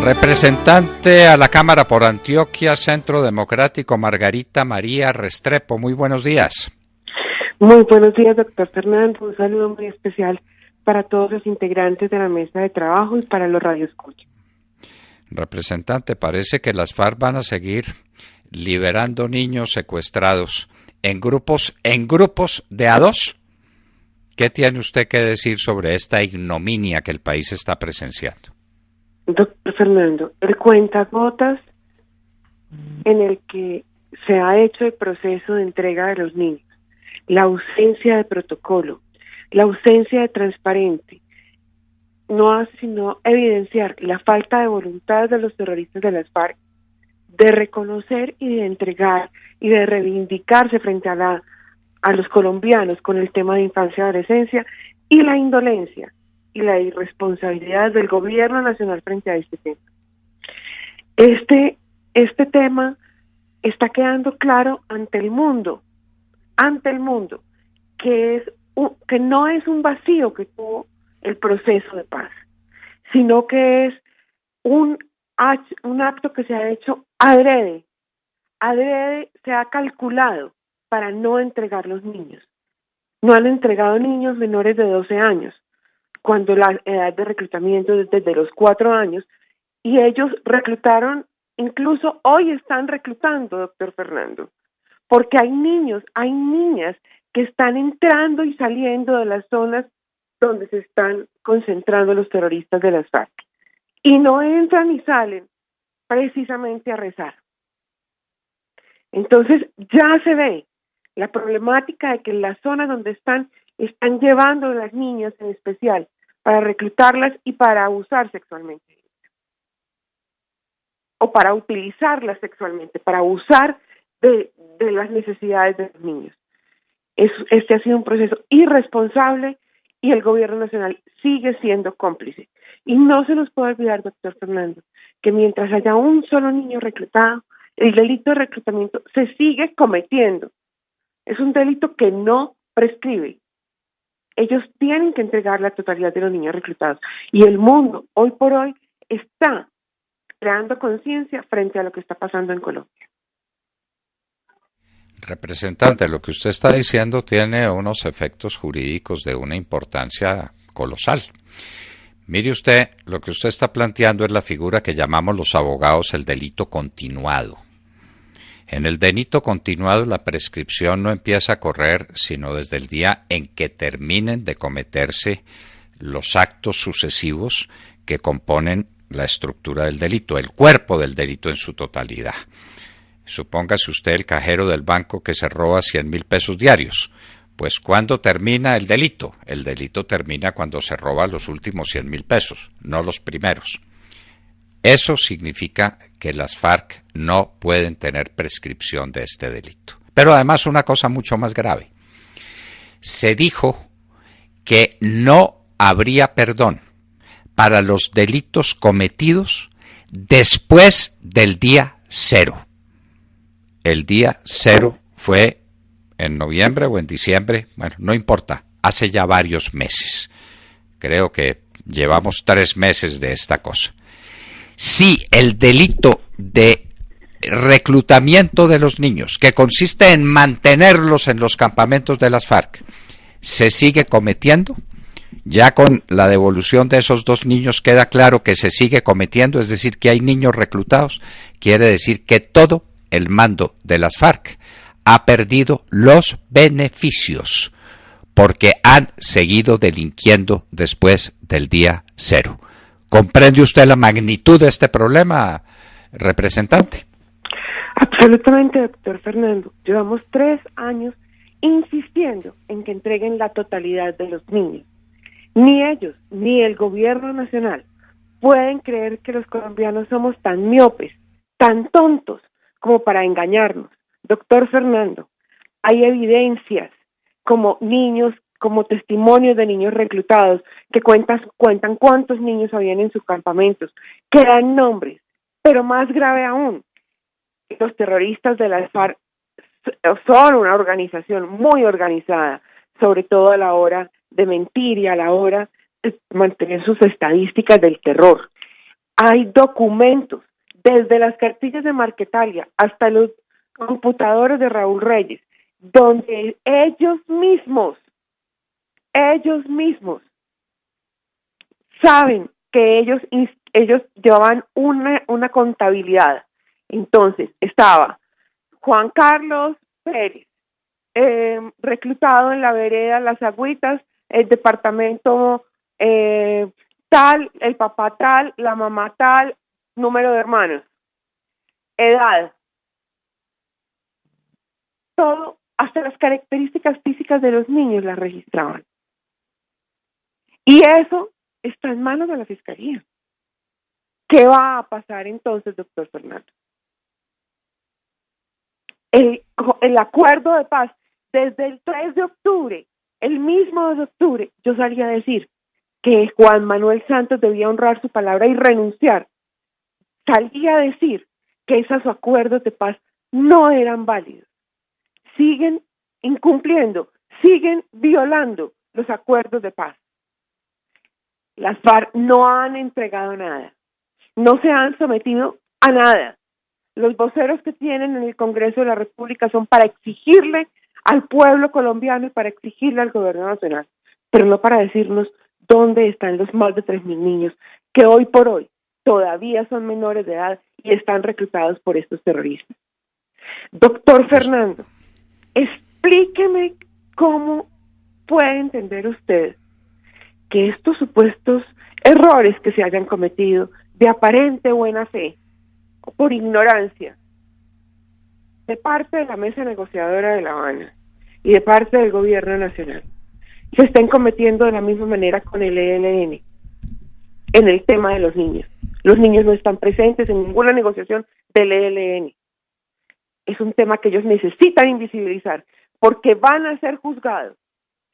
Representante a la Cámara por Antioquia, Centro Democrático, Margarita María Restrepo. Muy buenos días. Muy buenos días, doctor Fernando. Un saludo muy especial para todos los integrantes de la mesa de trabajo y para los radioescuchas. Representante, parece que las FARC van a seguir liberando niños secuestrados en grupos de a dos. ¿Qué tiene usted que decir sobre esta ignominia que el país está presenciando? Doctor Fernando, el cuentagotas en el que se ha hecho el proceso de entrega de los niños, la ausencia de protocolo, la ausencia de transparente, no hace sino evidenciar la falta de voluntad de los terroristas de las FARC de reconocer y de entregar y de reivindicarse frente a los colombianos con el tema de infancia y adolescencia, y la indolencia y la irresponsabilidad del gobierno nacional frente a este tema. Este tema está quedando claro ante el mundo, que no es un vacío que tuvo el proceso de paz, sino que es un acto que se ha hecho adrede se ha calculado para no entregar los niños. No han entregado niños menores de 12 años, cuando la edad de reclutamiento es desde los 4 años, y ellos reclutaron, incluso hoy están reclutando, doctor Fernando, porque hay niños, hay niñas que están entrando y saliendo de las zonas donde se están concentrando los terroristas de las FARC, y no entran ni salen precisamente a rezar. Entonces ya se ve la problemática de que en las zonas donde están llevando a las niñas en especial para reclutarlas y para abusar sexualmente, o para utilizarlas sexualmente, para abusar de las necesidades de los niños. Este ha sido un proceso irresponsable y el gobierno nacional sigue siendo cómplice. Y no se nos puede olvidar, doctor Fernando, que mientras haya un solo niño reclutado, el delito de reclutamiento se sigue cometiendo. Es un delito que no prescribe. Ellos tienen que entregar la totalidad de los niños reclutados. Y el mundo, hoy por hoy, está creando conciencia frente a lo que está pasando en Colombia. Representante, lo que usted está diciendo tiene unos efectos jurídicos de una importancia colosal. Mire usted, lo que usted está planteando es la figura que llamamos los abogados el delito continuado. En el delito continuado la prescripción no empieza a correr sino desde el día en que terminen de cometerse los actos sucesivos que componen la estructura del delito, el cuerpo del delito en su totalidad. Supóngase usted el cajero del banco que se roba 100,000 pesos diarios. Pues ¿cuándo termina el delito? El delito termina cuando se roba los últimos 100,000 pesos, no los primeros. Eso significa que las FARC no pueden tener prescripción de este delito. Pero además una cosa mucho más grave. Se dijo que no habría perdón para los delitos cometidos después del día 0. El día 0 fue en noviembre o en diciembre, bueno, no importa, hace ya varios meses. Creo que llevamos 3 meses de esta cosa. Si el delito de reclutamiento de los niños, que consiste en mantenerlos en los campamentos de las FARC, se sigue cometiendo, ya con la devolución de esos 2 niños queda claro que se sigue cometiendo, es decir, que hay niños reclutados, quiere decir que todo el mando de las FARC ha perdido los beneficios porque han seguido delinquiendo después del día 0. ¿Comprende usted la magnitud de este problema, representante? Absolutamente, doctor Fernando. Llevamos 3 años insistiendo en que entreguen la totalidad de los niños. Ni ellos, ni el gobierno nacional pueden creer que los colombianos somos tan miopes, tan tontos, como para engañarnos. Doctor Fernando, hay evidencias como testimonios de niños reclutados que cuentan cuántos niños habían en sus campamentos, que dan nombres, pero más grave aún, los terroristas de las FARC son una organización muy organizada, sobre todo a la hora de mentir y a la hora de mantener sus estadísticas del terror. hay documentos, desde las cartillas de Marquetalia hasta los computadores de Raúl Reyes, donde ellos mismos saben que ellos llevaban una contabilidad. Entonces, estaba Juan Carlos Pérez, reclutado en la vereda Las Agüitas, el departamento tal, el papá tal, la mamá tal, número de hermanos, edad, todo, hasta las características físicas de los niños las registraban. Y eso está en manos de la Fiscalía. ¿Qué va a pasar entonces, doctor Fernando? El acuerdo de paz, desde el 3 de octubre, el mismo 2 de octubre, yo salí a decir que Juan Manuel Santos debía honrar su palabra y renunciar. Salí a decir que esos acuerdos de paz no eran válidos. Siguen incumpliendo, siguen violando los acuerdos de paz. Las FARC no han entregado nada, no se han sometido a nada. Los voceros que tienen en el Congreso de la República son para exigirle al pueblo colombiano y para exigirle al gobierno nacional, pero no para decirnos dónde están los más de 3.000 niños que hoy por hoy todavía son menores de edad y están reclutados por estos terroristas. Doctor Fernando, explíqueme cómo puede entender usted que estos supuestos errores que se hayan cometido de aparente buena fe o por ignorancia de parte de la mesa negociadora de La Habana y de parte del gobierno nacional se estén cometiendo de la misma manera con el ELN en el tema de los niños. Los niños no están presentes en ninguna negociación del ELN. Es un tema que ellos necesitan invisibilizar porque van a ser juzgados.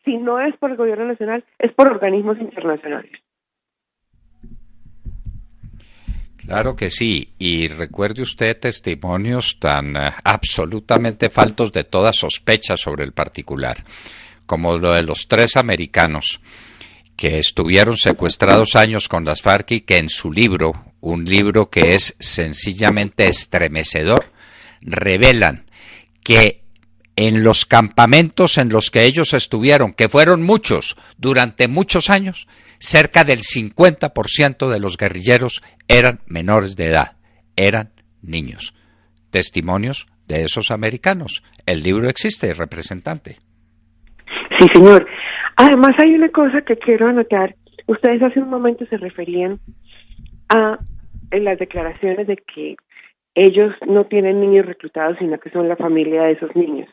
Si no es por el gobierno nacional, es por organismos internacionales. Claro que sí, y recuerde usted testimonios tan absolutamente faltos de toda sospecha sobre el particular, como lo de los 3 americanos que estuvieron secuestrados años con las FARC y que en su libro, un libro que es sencillamente estremecedor, revelan que en los campamentos en los que ellos estuvieron, que fueron muchos, durante muchos años, cerca del 50% de los guerrilleros eran menores de edad, eran niños. Testimonios de esos americanos. El libro existe, representante. Sí, señor. Además hay una cosa que quiero anotar. Ustedes hace un momento se referían a las declaraciones de que ellos no tienen niños reclutados, sino que son la familia de esos niños.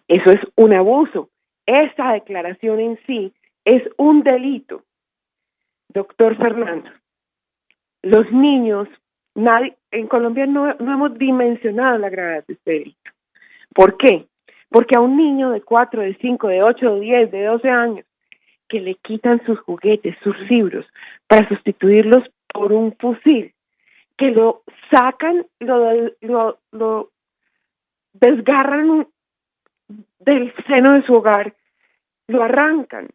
Eso es un abuso. Esa declaración en sí es un delito. Doctor Fernando, los niños, en Colombia no hemos dimensionado la gravedad de este delito. ¿Por qué? Porque a un niño de 4, de 5, de 8, de 10, de 12 años, que le quitan sus juguetes, sus libros, para sustituirlos por un fusil, que lo sacan, lo desgarran del seno de su hogar, lo arrancan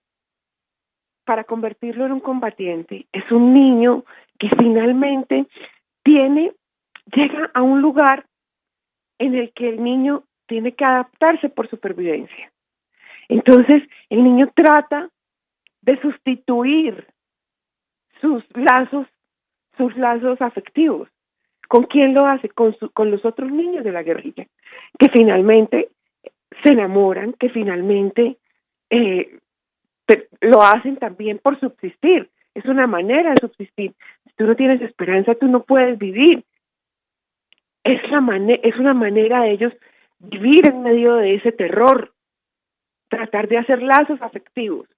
para convertirlo en un combatiente. Es un niño que finalmente llega a un lugar en el que el niño tiene que adaptarse por supervivencia. Entonces, el niño trata de sustituir sus lazos afectivos. ¿Con quién lo hace? Con los otros niños de la guerrilla, que finalmente se enamoran, que finalmente lo hacen también por subsistir. Es una manera de subsistir. Si tú no tienes esperanza, tú no puedes vivir. Es una manera de ellos vivir en medio de ese terror, tratar de hacer lazos afectivos.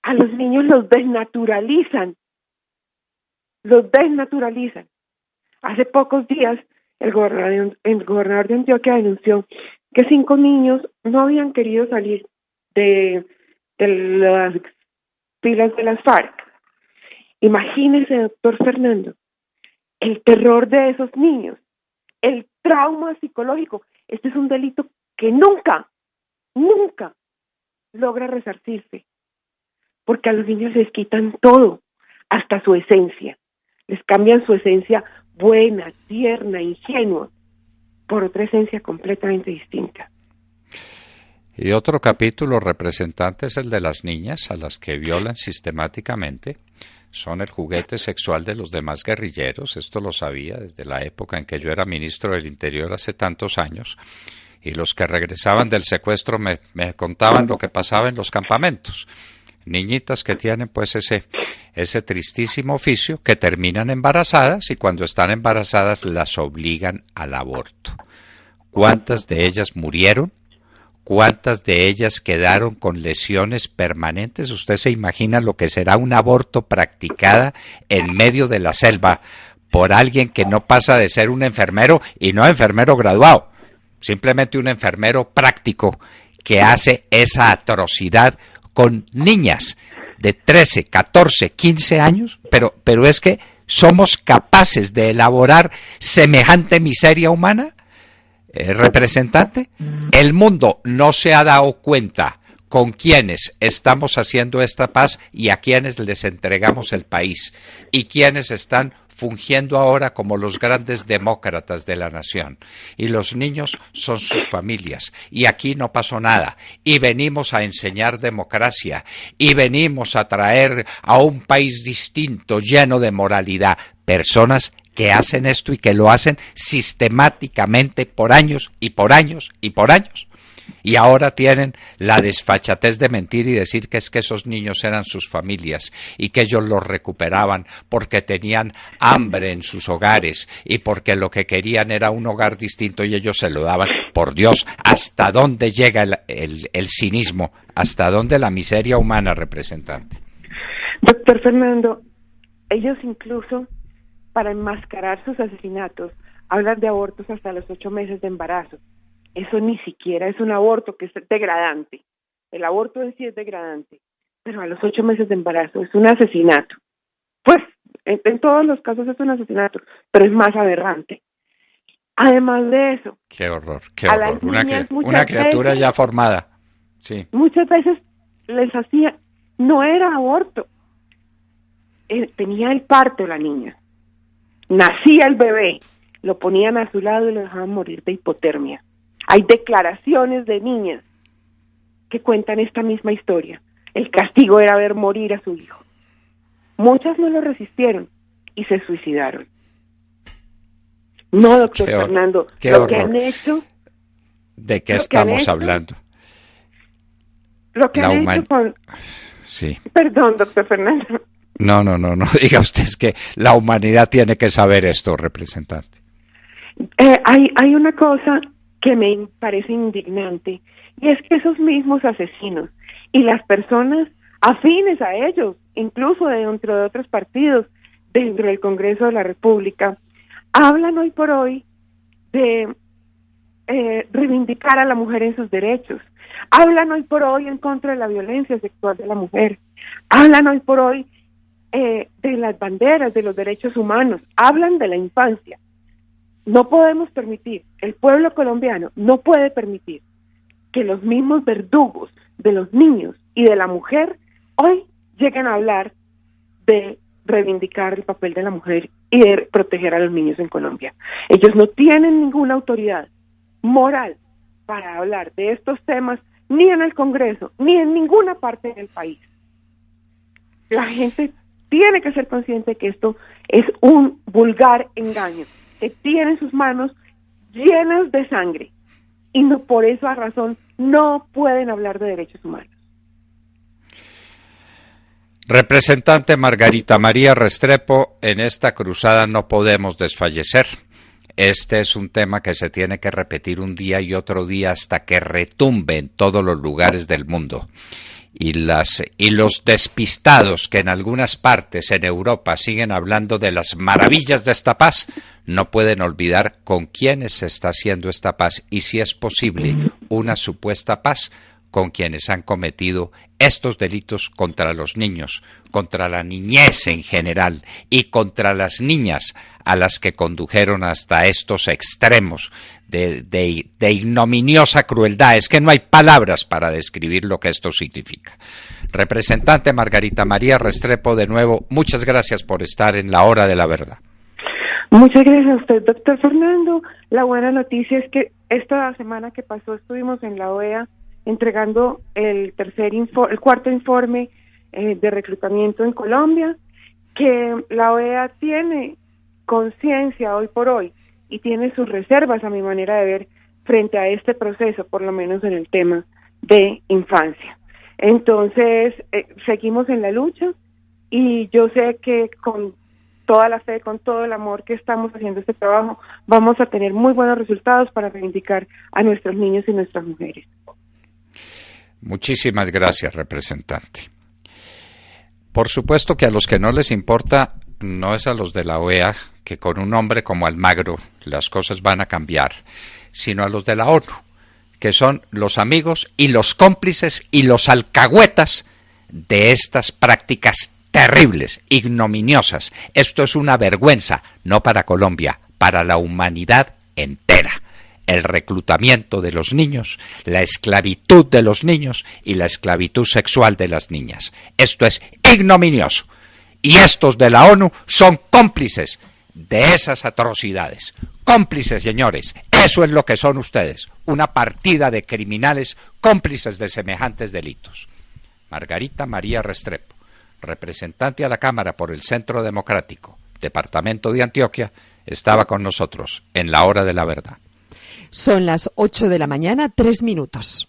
A los niños los desnaturalizan. Hace pocos días el gobernador de Antioquia denunció que 5 niños no habían querido salir de las filas de las FARC. Imagínese, doctor Fernando, el terror de esos niños, el trauma psicológico. Este es un delito que nunca logra resarcirse, porque a los niños les quitan todo, hasta su esencia. Les cambian su esencia buena, tierna, ingenua, por otra esencia completamente distinta. Y otro capítulo representante es el de las niñas, a las que violan sistemáticamente. Son el juguete sexual de los demás guerrilleros. Esto lo sabía desde la época en que yo era ministro del Interior hace tantos años. Y los que regresaban del secuestro me contaban lo que pasaba en los campamentos. Niñitas que tienen pues ese tristísimo oficio, que terminan embarazadas, y cuando están embarazadas las obligan al aborto. ¿Cuántas de ellas murieron? ¿Cuántas de ellas quedaron con lesiones permanentes? Usted se imagina lo que será un aborto practicada en medio de la selva por alguien que no pasa de ser un enfermero, y no enfermero graduado, simplemente un enfermero práctico que hace esa atrocidad con niñas de 13, 14, 15 años, pero es que somos capaces de elaborar semejante miseria humana. Representante, el mundo no se ha dado cuenta con quienes estamos haciendo esta paz y a quienes les entregamos el país, y quienes están fungiendo ahora como los grandes demócratas de la nación. Y los niños son sus familias, y aquí no pasó nada, y venimos a enseñar democracia, y venimos a traer a un país distinto, lleno de moralidad, personas que hacen esto y que lo hacen sistemáticamente por años y por años y por años. Y ahora tienen la desfachatez de mentir y decir que es que esos niños eran sus familias y que ellos los recuperaban porque tenían hambre en sus hogares y porque lo que querían era un hogar distinto y ellos se lo daban. Por Dios, ¿hasta dónde llega el cinismo? ¿Hasta dónde la miseria humana, representante? Doctor Fernando, ellos incluso, para enmascarar sus asesinatos, hablan de abortos hasta los 8 meses de embarazo. Eso ni siquiera es un aborto, que es degradante. El aborto en sí es degradante, pero a los 8 meses de embarazo es un asesinato. Pues, en todos los casos es un asesinato, pero es más aberrante. Además de eso... ¡Qué horror! ¡Qué horror! Una criatura ya formada. Sí. Muchas veces les hacía... No era aborto. Tenía el parto la niña. Nacía el bebé, lo ponían a su lado y lo dejaban morir de hipotermia. Hay declaraciones de niñas que cuentan esta misma historia. El castigo era ver morir a su hijo. Muchas no lo resistieron y se suicidaron. No, doctor Fernando, lo que han hecho... ¿De qué estamos hablando? Lo que han hecho con... Sí. Perdón, doctor Fernando. No, diga usted, es que la humanidad tiene que saber esto, representante. Hay una cosa que me parece indignante, y es que esos mismos asesinos y las personas afines a ellos, incluso dentro de otros partidos, dentro del Congreso de la República, hablan hoy por hoy de reivindicar a la mujer en sus derechos, hablan hoy por hoy en contra de la violencia sexual de la mujer, hablan hoy por hoy de las banderas, de los derechos humanos, hablan de la infancia. No podemos permitir, el pueblo colombiano no puede permitir que los mismos verdugos de los niños y de la mujer hoy lleguen a hablar de reivindicar el papel de la mujer y de proteger a los niños en Colombia. Ellos no tienen ninguna autoridad moral para hablar de estos temas, ni en el Congreso, ni en ninguna parte del país. La gente tiene que ser consciente que esto es un vulgar engaño, que tiene sus manos llenas de sangre, y no, por esa razón no pueden hablar de derechos humanos. Representante Margarita María Restrepo, en esta cruzada no podemos desfallecer. Este es un tema que se tiene que repetir un día y otro día hasta que retumbe en todos los lugares del mundo. Y los despistados que en algunas partes en Europa siguen hablando de las maravillas de esta paz, no pueden olvidar con quiénes se está haciendo esta paz y, si es posible, una supuesta paz con quienes han cometido estos delitos contra los niños, contra la niñez en general y contra las niñas a las que condujeron hasta estos extremos de ignominiosa crueldad. Es que no hay palabras para describir lo que esto significa. Representante Margarita María Restrepo, de nuevo, muchas gracias por estar en la hora de la verdad. Muchas gracias a usted, doctor Fernando. La buena noticia es que esta semana que pasó estuvimos en la OEA entregando el cuarto informe de reclutamiento en Colombia, que la OEA tiene conciencia hoy por hoy y tiene sus reservas, a mi manera de ver, frente a este proceso, por lo menos en el tema de infancia. Entonces, seguimos en la lucha y yo sé que con toda la fe, con todo el amor que estamos haciendo este trabajo, vamos a tener muy buenos resultados para reivindicar a nuestros niños y nuestras mujeres. Muchísimas gracias, representante. Por supuesto que a los que no les importa no es a los de la OEA, que con un hombre como Almagro las cosas van a cambiar, sino a los de la ONU, que son los amigos y los cómplices y los alcahuetas de estas prácticas terribles, ignominiosas. Esto es una vergüenza, no para Colombia, para la humanidad entera. El reclutamiento de los niños, la esclavitud de los niños y la esclavitud sexual de las niñas. Esto es ignominioso. Y estos de la ONU son cómplices de esas atrocidades. Cómplices, señores. Eso es lo que son ustedes. Una partida de criminales cómplices de semejantes delitos. Margarita María Restrepo, representante a la Cámara por el Centro Democrático, Departamento de Antioquia, estaba con nosotros en la hora de la verdad. Son las 8 de la mañana, 3 minutos.